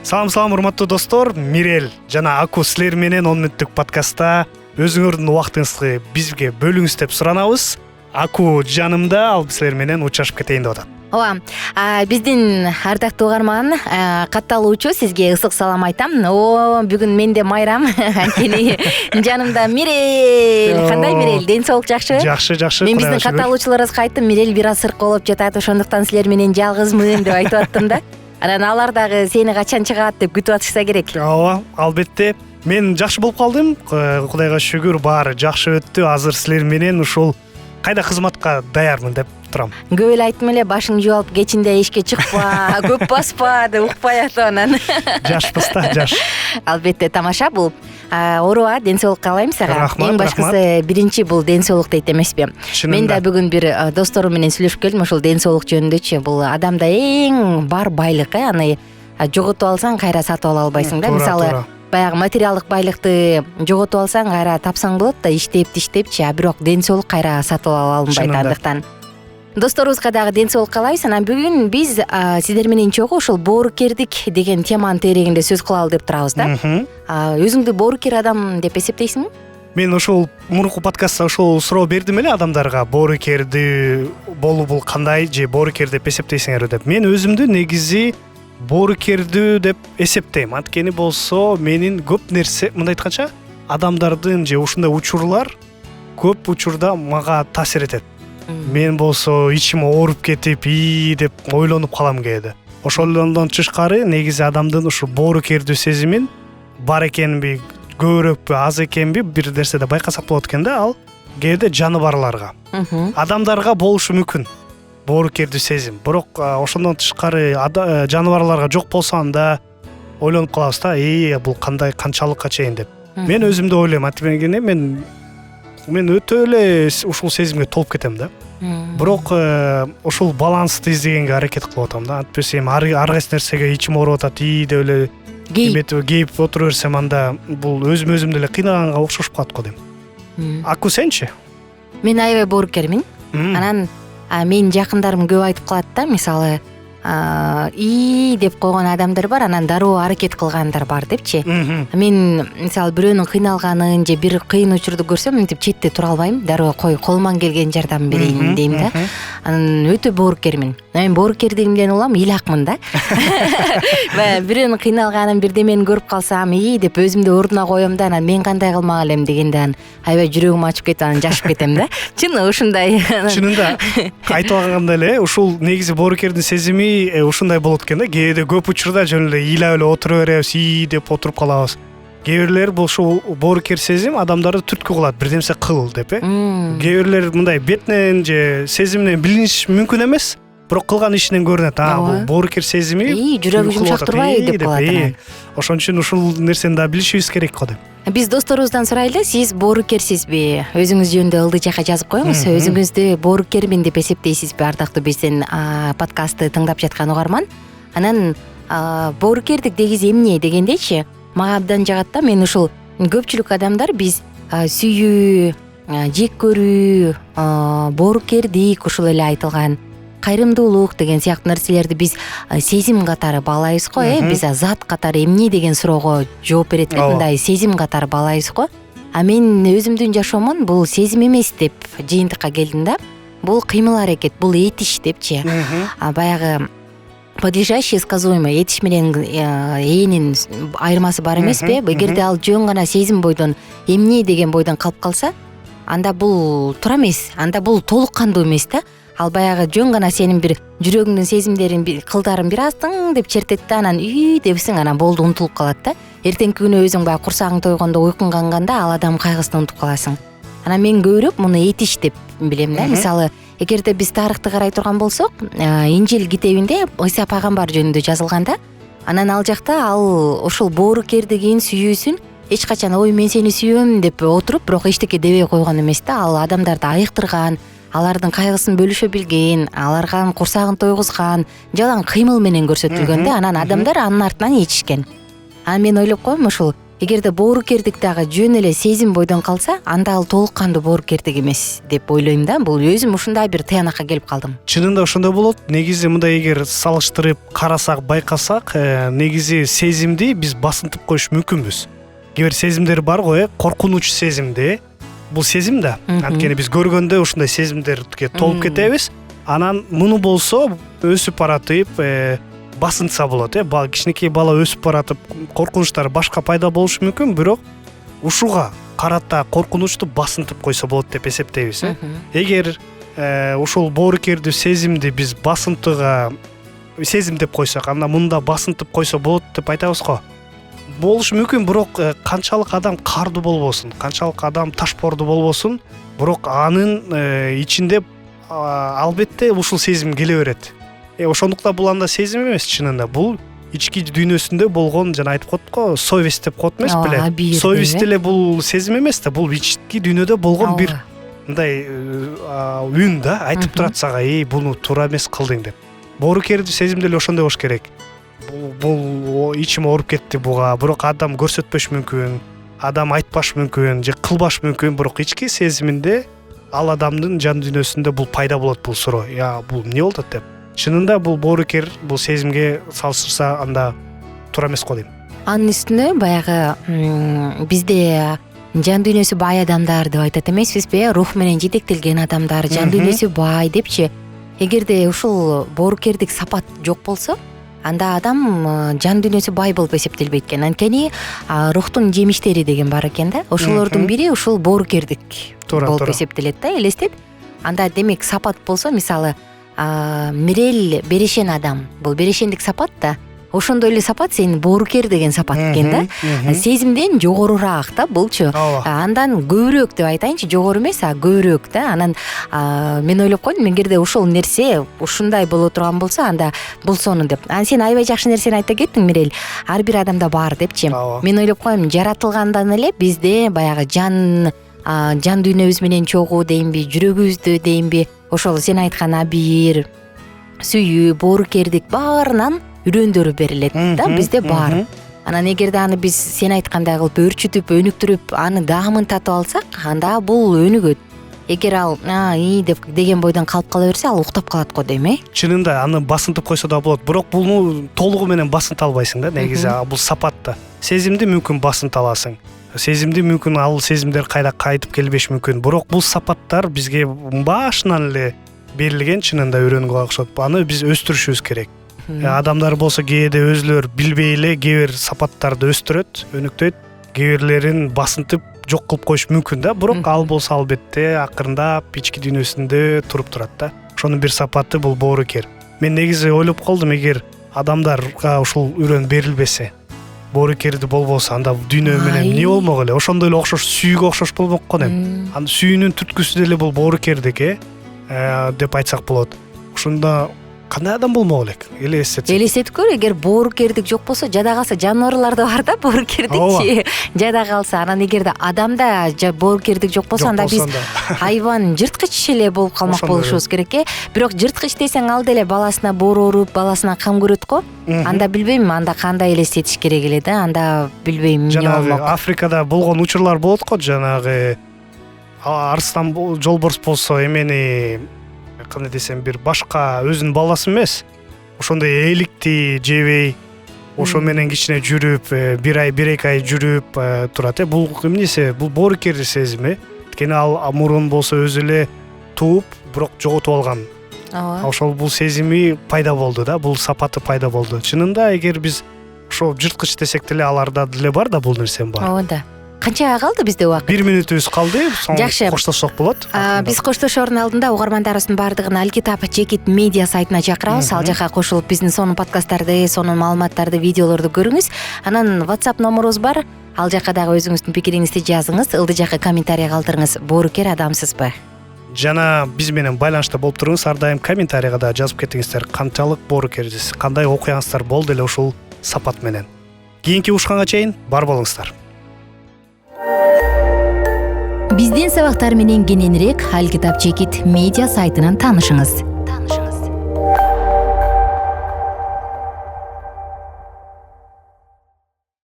Салам урматтуу достор, Мирел жана Аку силер менен 10 мүнөттүк подкастта өзүңөрдүн убактыңызды бизге бөлүңүз деп суранабыз. Аку жанымда, ал силер менен учашып кетейин деп атат. Ооба, биздин ардактуу угарман, катталуучу сизге ысык салам айтам. Бүгүн менде майрам, анткени жанымда Мирел. Кандай Мирел? Ден соолук жакшыбы? Жакшы. Мен биздин катталуучуларыбызга айттым, Мирел бир аз сыркы болуп жатат, ошондуктан силер менен жалгызмын деп айтып аттым да. Анан алар дагы сени качан чыгат деп күтүп атышса керек. Ооба, албетте. Мен жакшы болуп калдым. Кудайга шүгүр, баары жакшы өттү. Азыр силер менен ушул кайда кызматка даярмын деп турам. Көп эле айттым эле, башың жуалып кечинде эшикке чыкпа, көп баспа деп укпай атып анан. Жашпыз да, жаш. Албетте тамаша бул. Ооруба, ден соолук каалайм сага. Рахмат. Эң башкысы биринчи бул ден соолук дейт эмеспи? Мен да бүгүн бир досторум менен сүйлөшүп келдим, ошол ден соолук жөнүндөчү. Бул адамда эң бар байлык, аны жоготуп алсаң кайра сатып ала албайсың да. Мисалы, баягы материалдык байлыкты жоготуп алсаң кайра тапсаң болот да, иштепчи, а бирок ден соолук кайра сатып ала алынбайт андыктан. Досторубузга дагы ден соолук каалайбыз. Анан бүгүн биз сиздер менен чогуу ушул боорукердик деген теманын терегинде сөз кылалы деп турабыз да. Өзүңдү боорукер адам деп эсептейсиңби? Мен ошол мурунку подкастта ошол суроо бердим эле адамдарга, боорукерди болуу бул кандай, же боорукер деп эсептейсиңерби деп. Мен өзүмдү негизи боорукердүү деп эсептейм. Анткени болсо менин көп нерсе, мындай айтканча, адамдардын же ушундай учурлар көп учурда мага таасир этет. Мен болсо ичим ооруп кетип, деп ойлонуп калам кээде. Ошондон тышкары негизи адамдын ушу боорукердүү сезимин бар экенби, көбүрөөкпү, аз экенби бир нерседе байкасак болот экен да. Ал кээде жаныбарларга, адамдарга болушу мүмкүн боорукердүү сезим. Бирок ошондон тышкары жаныбарларга жок болсо анда ойлонуп калабыз да, бул кандай, канчалыкка чейин деп. Мен өзүмдү ойлойм, анткени мен өтө эле ушул сезимге толуп кетем да. Бирок ушул балансты издегенге аракет кылып атам да. Антпесе ар кайсы нерсеге ичим ооруп атат, деп эле кейип отура берсем, анда бул өзүмдү эле кыйнаганга окшошуп калат го дейм. Аку сенчи? Мен аябай боорукермин. Анан менин жакындарым көп айтып калат да, мисалы, деп койгон адамдар бар, анан дароо аракет кылгандар бар депчи. Мен мисалы бирөөнүн кыйналганын же бир кыйын учурду көрсөм, мынтип четте тура албайм, дароо колуман келген жардам берейин дейм да. Анан өтө боорукермин. Мен боорукерлигимден улам ыйлакмын да. Бирөөнүн кыйналганын, бирдемени көрүп калсам, деп өзүмдү ордуна коем да, анан мен кандай кылмак элем дегенде аябай жүрөгүм ачып кетип, анан жашып кетем да. Чын ушундай. Чынында айтып алгандай эле, ушул негизи боорукердин сезими ушундай болот экен да. Кээде көп учурда жөн эле ыйлап эле отура беребиз, деп отуруп калабыз. Кээ бирлер бул ушул боорукер сезим адамдарды түрткү кылат, бир нерсе кыл деп. Кээ бирлер мындай бетинен же сезиминен билиниш мүмкүн эмес, бирок кылган ишинен көрүнөт. Бул боорукер сезими жүрөгү жумшак турбайбы деп калат. Ошон үчүн ушул нерсени да билишибиз керек го деп. Биз досторубуздан сурайлы, сиз боорукерсизби? Өзүңүз жөнүндө ылдый жакка жазып коюңуз. Өзүңүздү боорукермин деп эсептейсизби, ардактуу биздин подкастты тыңдап жаткан угарман? Анан боорукердик негизи эмне дегендечи, мага абдан жагат да. Мен ушул көпчүлүк адамдар биз сүйүү, жек көрүү, боорукердик, ушул эле айтылган кайрымдуулук деген сыяктуу нерселерди биз сезим катары баалайбыз го. Биз зат катары эмне деген суроого жооп берет элек, мындай сезим катары баалайбыз го. Мен өзүмдүн жашоомун бул сезим эмес деп жыйынтыкка келдим да. Бул кыймыл аракет, бул этиш депчи. Баягы подлежащее сказуемое, этиш менен ээнин айырмасы бар эмеспи? Эгерде ал жөн гана сезим бойдон, эмне деген бойдон калып калса, анда бул туура эмес, анда бул толук кандуу эмес да. Ал баягы жөн гана сенин бир жүрөгүңдүн сезимдерин, кылдарын бир аздың деп чертет да, анан депсиң, анан болду, унутулуп калат да. Эртеңки күнү өзүң баягы курсагың тойгондо, уйкуң канганда ал адам кайгысын унутуп каласың. Анан мен көбүрөөк муну этиш деп билем да. Мисалы, эгерде биз тарыхты карай турган болсок, Инжил китебинде Иса пайгамбар жөнүндө жазылган да. Анан ал жакта ал ушул боорукердигин, сүйүүсүн эч качан мен сени сүйөм деп отуруп, бирок эчтеке дебей койгон эмес да. Ал адамдарды айыктырган, алардын кайгысын бөлүшө билген, аларга курсагын тойгузган, жалаң кыймыл менен көрсөтүлгөн да. Анан адамдар анын артынан ичишкен. Анан мен ойлоп коем, ушул эгерде боорукердик дагы жөн эле сезим бойдон калса, анда ал толук кандуу боорукердик эмес деп ойлойм да. Бул өзүм ушундай бир тыянакка келип калдым. Чынында ошондой болот. Негизи мындай эгер салыштырып карасак, байкасак, негизи сезимди биз басынтып коюш мүмкүнбүз. Кээ бир сезимдер бар го, коркунуч сезимди. Бул сезим да. Анткени биз көргөндө ушундай сезимдерге толуп кетебиз. Анан муну болсо өсүп баратып басынтса болот. Кичинекей бала өсүп баратып коркунучтар башка пайда болушу мүмкүн, бирок ушуга карата коркунучту басынтып койсо болот деп эсептейбиз. Эгер ушул боорукердүү сезимди биз басынтыга сезим деп койсок, анда мында басынтып койсо болот деп айтабыз го. Болушу мүмкүн, бирок канчалык адам кардуу болбосун, канчалык адам ташпорду болбосун, бирок анын ичинде албетте ушул сезим келе берет. Ошондуктан бул анда сезим эмес, чынында бул ички дүйнөсүндө болгон, жана айтып коет го, совесть деп коет эмес беле. Совесть деле бул сезим эмес да, бул ички дүйнөдө болгон бир мындай үн да, айтып турат сага, буну туура эмес кылдың деп. Боорукердүү сезим деле ошондой болуш керек. Бул ичим ооруп кетти буга, бирок адам көрсөтпөш мүмкүн, адам айтпаш мүмкүн, же кылбаш мүмкүн, бирок ички сезиминде ал адамдын жан дүйнөсүндө бул пайда болот, бул суроо. Бул эмне болот деп. Чынында бул боорукер, бул сезимге салыштырса анда туура эмес го дейм. Анын үстүнө баягы бизде жан дүйнөсү бай адамдар деп айтат эмеспизби? Рух менен жетектелген адамдар, жан дүйнөсү бай депчи. Эгерде ушул боорукердик сапат жок болсо, анда адам жан дүйнөсү бай болуп эсептелбейт экен. Анткени рухтун жемиштери деген бар экен да. Ошолордун бири ушул боорукердик болуп эсептелет да, элестет. Анда демек сапат болсо, мисалы, мирел берешен адам, бул берешендик сапат да. Ошондой эле сапат сенин боорукер деген сапат экен да. Сезимден жогорураак да булчу. Андан көбүрөөк деп айтайынчы, жогору эмес, көбүрөөк да. Анан мен ойлоп койдум, эгерде ушул нерсе ушундай боло турган болсо, анда болсону деп. Сен аябай жакшы нерсени айта кеттиң, Мирел. Ар бир адамда бар депчи. Мен ойлоп коем, жаратылгандан эле бизде баягы жан дүйнөбүз менен чогуу дейинби, жүрөгүбүздө дейинби, ошол сен айткан абийир, сүйүү, боорукердик баарынан үрөндөрү берилет да, бизде бар. Анан эгерде аны биз сен айткандай кылып өөрчүтүп, өнүктүрүп, аны даамын татып алсак, анда бул өнүгөт. Эгер ал деген бойдон калып кала берсе, ал уктап калат го дейм, Чынында аны басынтып койсо да болот, бирок буну толугу менен басынта албайсың да, негизи бул сапатта. Сезимди мүмкүн басынта аласың. Сезимди мүмкүн ал сезимдер кайда кайтып келбеш мүмкүн, бирок бул сапаттар бизге башынан эле берилген, чынында үйрөнгөнгө окшоп. Аны биз өстүрүшүбүз керек. Адамдар болсо кээде өзүлөр билбей эле кээ бир сапаттарды өстүрөт, өнүктөйт, кээ бирлерин басынтып жок кылып коюш мүмкүн да, бирок ал болсо албетте акырындап ички дүйнөсүндө туруп турат да. Ошонун бир сапаты бул боорукер. Мен негизи ойлоп калдым, эгер адамдарга ушул үрөн берилбесе, боорукерди болбосо, анда дүйнө менен эмне болмок эле? Ошондой эле окшош сүйгө окшош болмок го дейм. Анда сүйүүнүн түткүсү деле бул боорукердик деп айтсак болот. Ошондо кандай адам болмок элек? Элестетип көр, эгер боорукердик жок болсо, жада калса жаныбарларда бар да боорукердикчи. Жада калса, анан эгерде адамда боорукердик жок болсо, анда биз хайван, жырткыч эле болуп калмак болушубуз керек. Бирок жырткыч десең, ал деле баласына боор уруп, баласына кам көрөт го. Анда билбейм, анда кандай элестетиш керек эле да, анда билбейм эмне болмок. Жанагы Африкада болгон учурлар болот го, жанагы арстан жолборс болсо, эмени кандай десем, бир башка өзүнүн баласы эмес, ошондой эликти жебей, ошо менен кичине жүрүп, бир ай, 1-2 ай жүрүп турат. Бул эмнеси? Бул боорукер сезими. Анткени ал мурун болсо өзү эле тууп, бирок жоготуп алган. Ошол бул сезими пайда болду да, бул сапаты пайда болду. Чынында эгер биз ошо жырткыч десек деле, аларда деле бар да бул нерсе бар. Ооба да. Канча калды бизде убакыт? 1 мүнөтүбүз калды. Жакшы. Коштошсок болот. Биз коштошоордун алдында угармандарыбыздын баардыгын Алкитап Чекит медиа сайтына чакырабыз. Ал жака кошулуп биздин сонун подкасттарды, сонун маалыматтарды, видеолорду көрүңүз. Анан WhatsApp номурубуз бар. Ал жака дагы өзүңүздүн пикириңизди жазыңыз. Ылдый жака комментарий калтырыңыз. Боорукер адамсызбы? Жана биз менен байланышта болуп туруңуз. Ар дайым комментарийга да жазып кетиңиздер. Канчалык боорукерсиз, кандай окуяңыздар болду эле ушул сапат менен. Кийинки ушканга чейин бар болуңуздар. Биздин сабактар менен кененирээк Алкитап Чекит медиа сайтынан таанышыңыз.